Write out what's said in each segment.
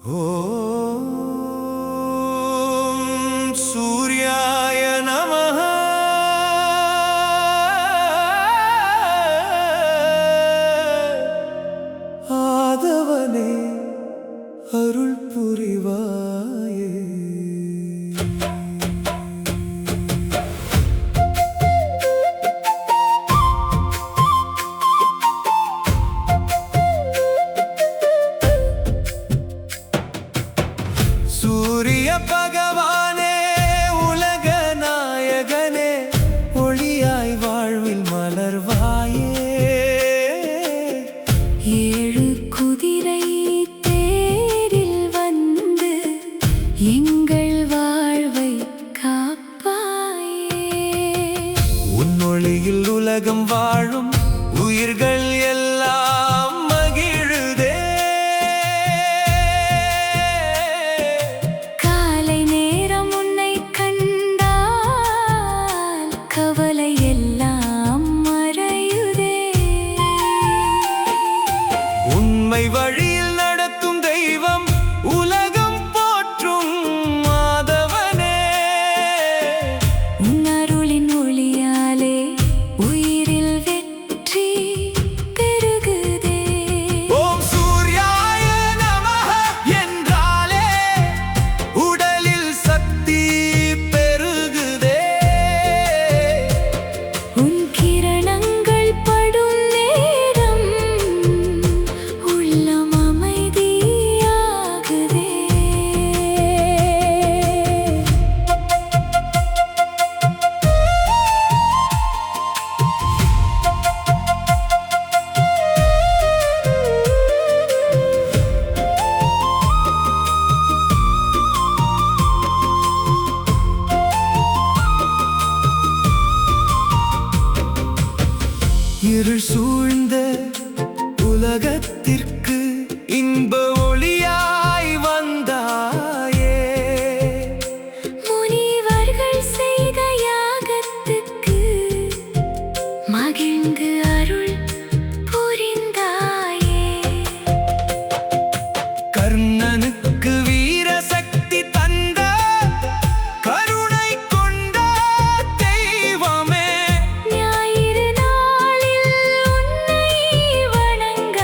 ஓம் சூர்யாய நமஹ. ஆதவனே அருள் புரிவாயே. சூரிய பகவானே, உலக நாயகனே, ஒளியாய் வாழ்வில் மலர்வாயே. ஏழு குதிரை தேரில் வந்து எங்கள் வாழ்வை காப்பாயே. உன்னொளியில் உலகம் வாழும் உயிர்கள் எல்லாம் மகிழுதே. காலை நேரம் உன்னை கண்டால் கவலை எல்லாம் மறையுதே. உண்மை வழியில் நடத்தும் தெய்வம் உலகம் போற்றும் மாதவனே. உன் அருளின் ஒளியாலே உயிரில் வெற்றி பெருகுதே. ஓம் சூர்யாய நமஹ என்றாலே உடலில் சக்தி பெருகுதே. உன் கிரணங்கள் படும் நேரம் உள்ளம் அமைதியாகுதே. இருள் சூழ்ந்த உலகத்திற்கு இன்ப ஒளியாய் வந்தாயே. முனிவர்கள் செய்த யாகத்துக்கு மகிழ்ந்து அருள் புரிந்தாயே. கர்ணனுக்கு வீர சக்தி தந்த கருணை கொண்ட தெய்வமே. ஞாயிறு நாளில் உன்னை வணங்க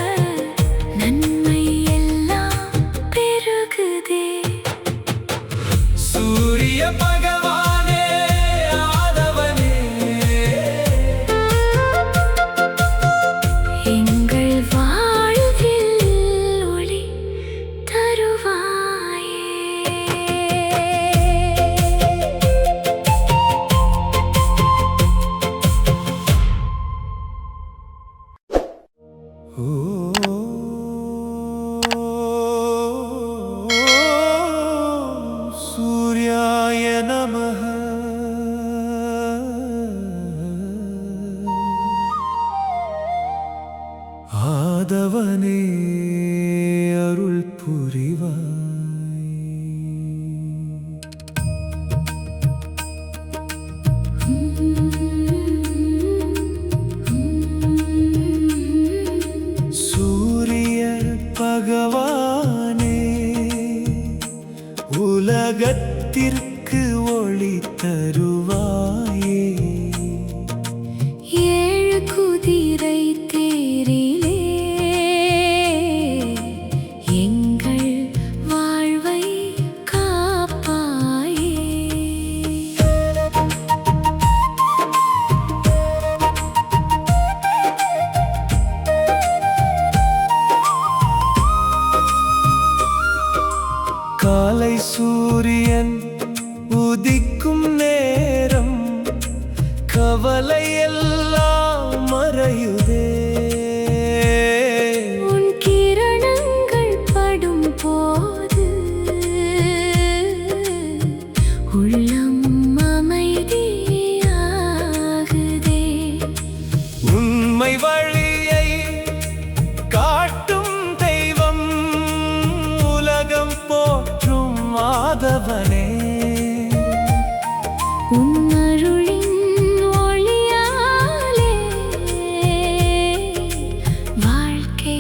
நன்மை எல்லாம் பெருகுதே. சூரிய பகவானே, ஆதவனே, எங்கள் வாழ்வில் ஒளி தருவாயே. ஓம் சூர்யாய நமஹ. ஆதவனே அருள் புரிவாய். சூரிய பகவானே, உலகத்திற்கு ஒளி தருவாயே. ஏழு குதிரை தேரிலே எங்கள் வாழ்வை காப்பாயே. காலை சூரியன் உதிக்கும் நேரம் கவலை எல்லாம் மறையுதே. உன் கிரணங்கள் படும் போது உள்ளம் அமைதியாகுதே. உண்மை வழியை காட்டும் தெய்வம் உலகம் போற்றும் மாதவனே. உன் அருளின் ஒளியாலே வாழ்க்கை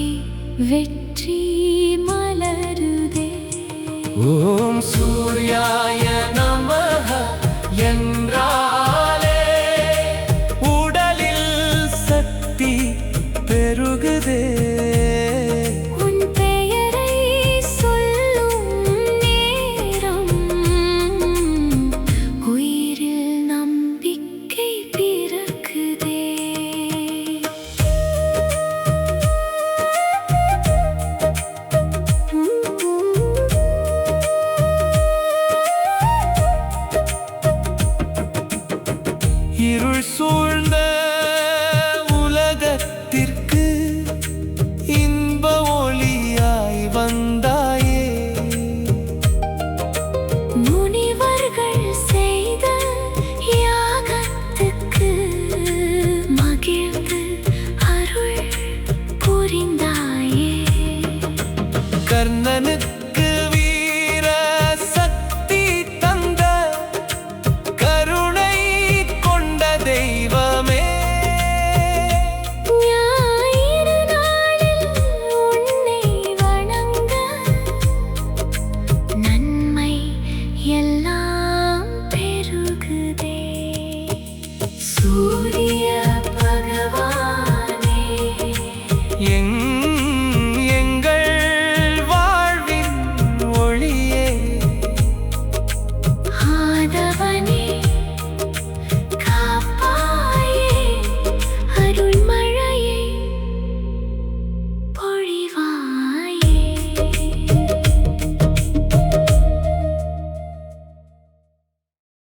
வெற்றி மலருதே. ஓம் சூர்யாய நமः.